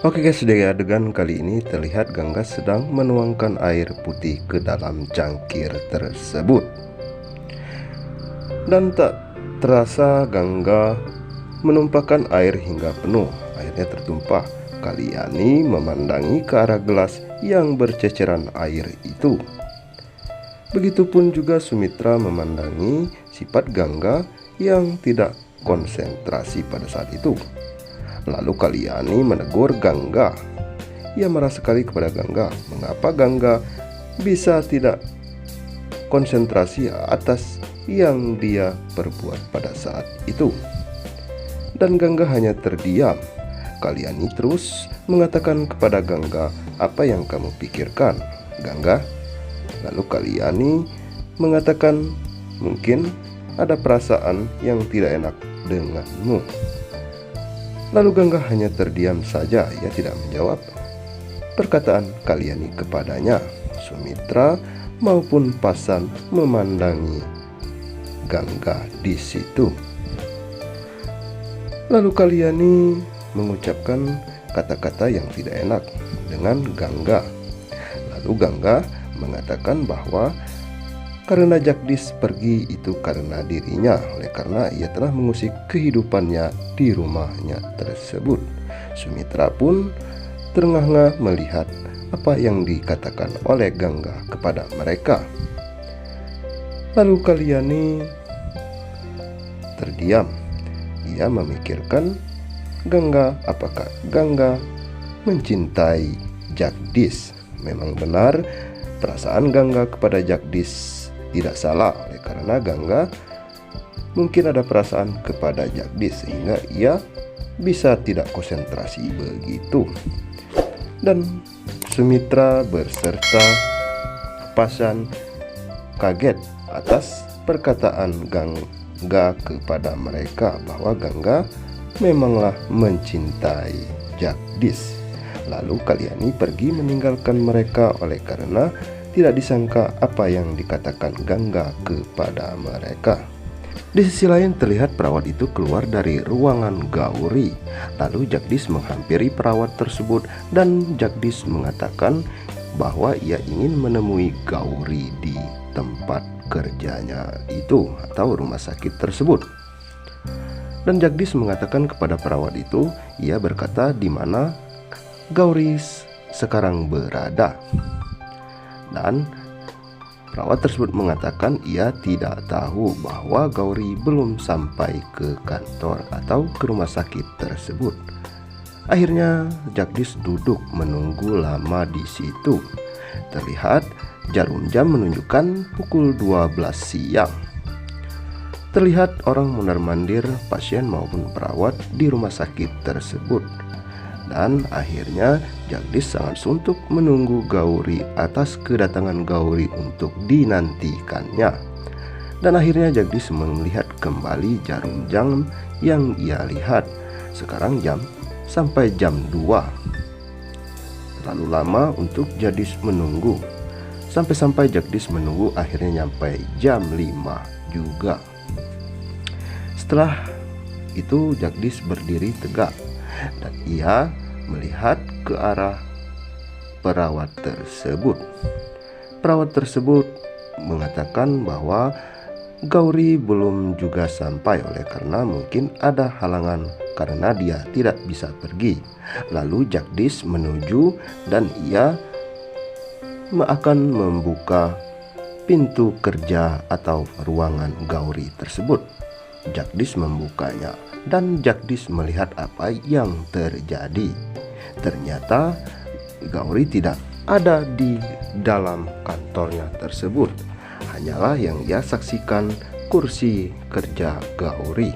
Oke guys, di adegan kali ini terlihat Gangga sedang menuangkan air putih ke dalam cangkir tersebut. Dan tak terasa Gangga menumpahkan air hingga penuh. Airnya tertumpah. Kalyani memandangi ke arah gelas yang berceceran air itu. Begitupun juga Sumitra memandangi sifat Gangga yang tidak konsentrasi pada saat itu. Lalu Kalyani menegur Gangga. Ia marah sekali kepada Gangga. Mengapa Gangga bisa tidak konsentrasi atas yang dia perbuat pada saat itu? Dan Gangga hanya terdiam. Kalyani terus mengatakan kepada Gangga, "Apa yang kamu pikirkan, Gangga?" Lalu Kalyani mengatakan, "Mungkin ada perasaan yang tidak enak denganmu." Lalu Gangga hanya terdiam saja, ia tidak menjawab perkataan Kalyani kepadanya. Sumitra maupun Pasan memandangi Gangga di situ. Lalu Kalyani mengucapkan kata-kata yang tidak enak dengan Gangga. Lalu Gangga mengatakan bahwa karena Jagdish pergi itu karena dirinya, oleh karena ia telah mengusik kehidupannya di rumahnya tersebut. Sumitra pun terengah-engah melihat apa yang dikatakan oleh Gangga kepada mereka. Lalu Kalyani terdiam. Ia memikirkan Gangga, apakah Gangga mencintai Jagdish. Memang benar perasaan Gangga kepada Jagdish tidak salah, oleh karena Gangga mungkin ada perasaan kepada Jagdish sehingga ia bisa tidak konsentrasi begitu. Dan Sumitra beserta Pasan kaget atas perkataan Gangga kepada mereka bahwa Gangga memanglah mencintai Jagdish. Lalu Kalyani pergi meninggalkan mereka oleh karena tidak disangka apa yang dikatakan Gangga kepada mereka. Di sisi lain terlihat perawat itu keluar dari ruangan Gauri. Lalu Jagdish menghampiri perawat tersebut dan Jagdish mengatakan bahwa ia ingin menemui Gauri di tempat kerjanya itu atau rumah sakit tersebut. Dan Jagdish mengatakan kepada perawat itu, ia berkata di mana Gauri sekarang berada. Dan perawat tersebut mengatakan ia tidak tahu bahwa Gauri belum sampai ke kantor atau ke rumah sakit tersebut. Akhirnya Jagdish duduk menunggu lama di situ. Terlihat jarum jam menunjukkan pukul 12 siang. Terlihat orang mondar-mandir pasien maupun perawat di rumah sakit tersebut. Dan akhirnya Jagdish sangat suntuk menunggu Gauri atas kedatangan Gauri untuk dinantikannya. Dan akhirnya Jagdish melihat kembali jarum jam yang ia lihat. Sekarang sampai jam 2. Terlalu lama untuk Jagdish menunggu. Sampai Jagdish menunggu akhirnya nyampai jam 5 juga. Setelah itu Jagdish berdiri tegak dan ia melihat ke arah perawat tersebut. Perawat tersebut mengatakan bahwa Gauri belum juga sampai oleh karena mungkin ada halangan karena dia tidak bisa pergi. Lalu Jagdish menuju dan ia akan membuka pintu kerja atau ruangan Gauri tersebut. Jagdish membukanya dan Jagdish melihat apa yang terjadi. Ternyata Gauri tidak ada di dalam kantornya tersebut. Hanyalah yang ia saksikan kursi kerja Gauri.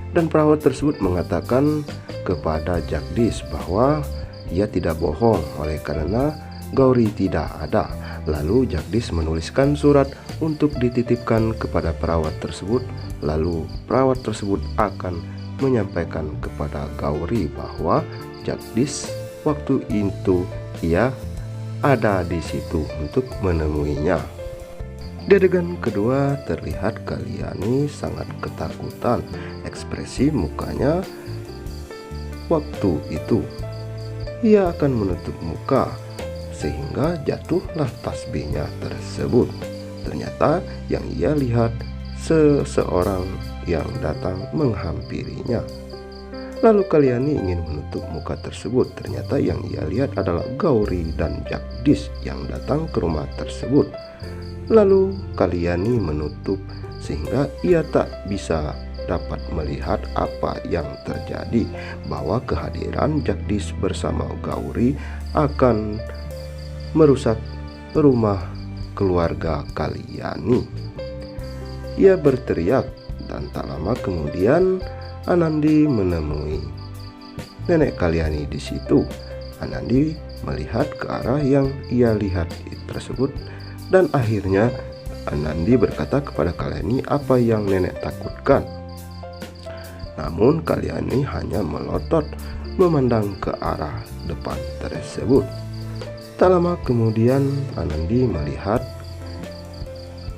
Dan perawat tersebut mengatakan kepada Jagdish bahwa ia tidak bohong oleh karena Gauri tidak ada. Lalu Jagdish menuliskan surat untuk dititipkan kepada perawat tersebut. Lalu perawat tersebut akan menyampaikan kepada Gauri bahwa Jagdish waktu itu ia ada di situ untuk menemuinya. Di adegan kedua terlihat Kalyani sangat ketakutan. Ekspresi mukanya waktu itu ia akan menutup muka sehingga jatuhlah tasbihnya tersebut. Ternyata yang ia lihat seseorang yang datang menghampirinya. Lalu Kalyani ingin menutup muka tersebut. Ternyata yang ia lihat adalah Gauri dan Jagdish yang datang ke rumah tersebut. Lalu Kalyani menutup sehingga ia tak bisa dapat melihat apa yang terjadi, bahwa kehadiran Jagdish bersama Gauri akan merusak rumah keluarga Kalyani. Ia berteriak dan tak lama kemudian Anandi menemui nenek Kalyani di situ. Anandi melihat ke arah yang ia lihat tersebut dan akhirnya Anandi berkata kepada Kalyani apa yang nenek takutkan. Namun Kalyani hanya melotot memandang ke arah depan tersebut. Tak lama kemudian Anandi melihat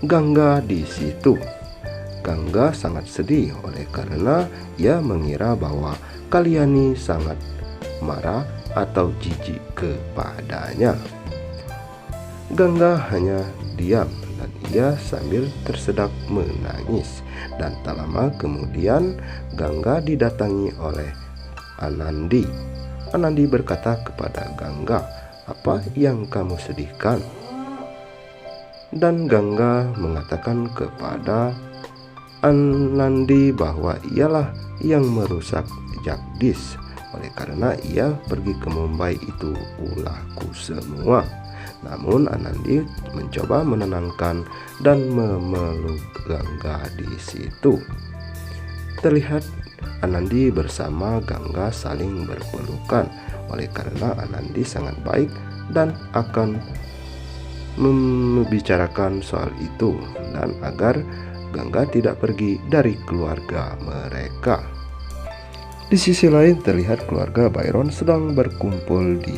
Gangga di situ. Gangga sangat sedih oleh karena ia mengira bahwa Kalyani sangat marah atau jijik kepadanya. Gangga hanya diam dan ia sambil tersedak menangis. Dan tak lama kemudian Gangga didatangi oleh Anandi. Anandi berkata kepada Gangga, "Apa yang kamu sedihkan?" Dan Gangga mengatakan kepada Anandi bahwa ialah yang merusak Jagdish. Oleh karena ia pergi ke Mumbai itu ulahku semua. Namun Anandi mencoba menenangkan dan memeluk Gangga di situ. Terlihat Anandi bersama Gangga saling berpelukan. Oleh karena Anandi sangat baik dan akan membicarakan soal itu dan agar Gangga tidak pergi dari keluarga mereka. Di sisi lain terlihat keluarga Byron sedang berkumpul di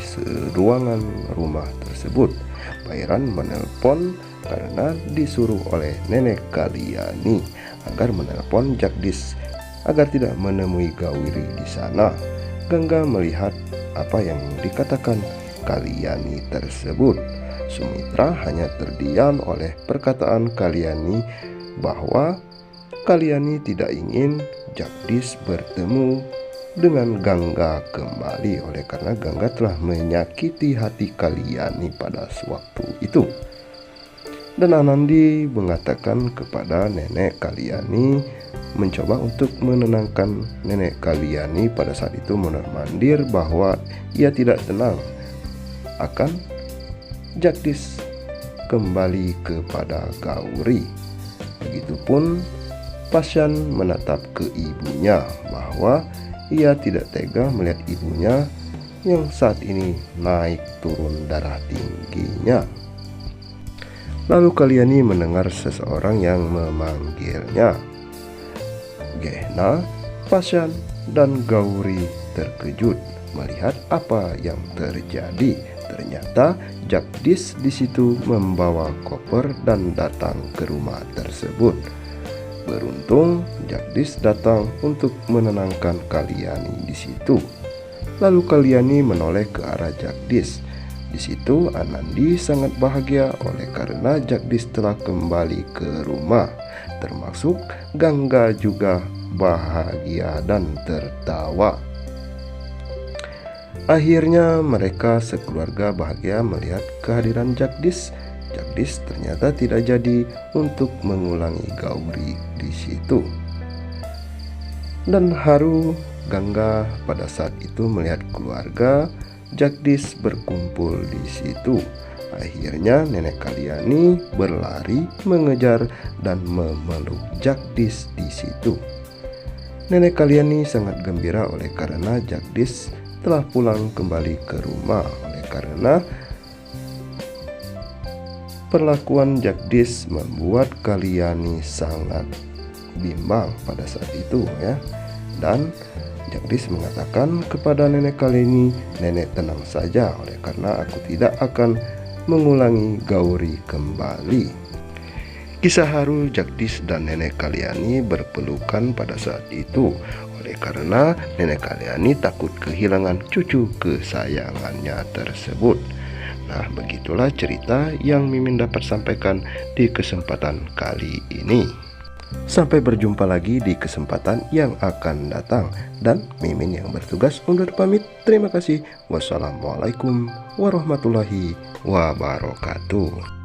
ruangan rumah tersebut. Byron menelpon karena disuruh oleh nenek Kalyani agar menelpon Jagdish agar tidak menemui Gauri di sana. Gangga melihat apa yang dikatakan Kalyani tersebut. Sumitra hanya terdiam oleh perkataan Kalyani bahwa Kalyani tidak ingin Jagdish bertemu dengan Gangga kembali oleh karena Gangga telah menyakiti hati Kalyani pada waktu itu. Dan Anandi mengatakan kepada nenek Kalyani, mencoba untuk menenangkan nenek Kalyani pada saat itu mondar-mandir bahwa ia tidak tenang akan Jagdish kembali kepada Gauri. Begitupun Pasyan menatap ke ibunya bahwa ia tidak tega melihat ibunya yang saat ini naik turun darah tingginya. Lalu Kalyani mendengar seseorang yang memanggilnya. Gehna, Pasyan, dan Gauri terkejut melihat apa yang terjadi. Ternyata Jagdish di situ membawa koper dan datang ke rumah tersebut. Beruntung Jagdish datang untuk menenangkan Kalyani di situ. Lalu Kalyani menoleh ke arah Jagdish. Di situ Anandi sangat bahagia oleh karena Jagdish telah kembali ke rumah. Termasuk Gangga juga bahagia dan tertawa. Akhirnya mereka sekeluarga bahagia melihat kehadiran Jagdish. Jagdish ternyata tidak jadi untuk mengulangi Gauri di situ. Dan haru Gangga pada saat itu melihat keluarga Jagdish berkumpul di situ. Akhirnya nenek Kalyani berlari mengejar dan memeluk Jagdish di situ. Nenek Kalyani sangat gembira oleh karena Jagdish telah pulang kembali ke rumah. Oleh karena perlakuan Jagdish membuat Kalyani sangat bimbang pada saat itu ya. Dan Jagdish mengatakan kepada nenek Kalyani, "Nenek tenang saja oleh karena aku tidak akan mengulangi Gauri kembali." Kisah haru Jagdish dan nenek Kalyani berpelukan pada saat itu. Oleh karena Nenek Kalyani takut kehilangan cucu kesayangannya tersebut. Nah, begitulah cerita yang Mimin dapat sampaikan di kesempatan kali ini. Sampai berjumpa lagi di kesempatan yang akan datang. Dan Mimin yang bertugas undur pamit. Terima kasih. Wassalamualaikum warahmatullahi wabarakatuh.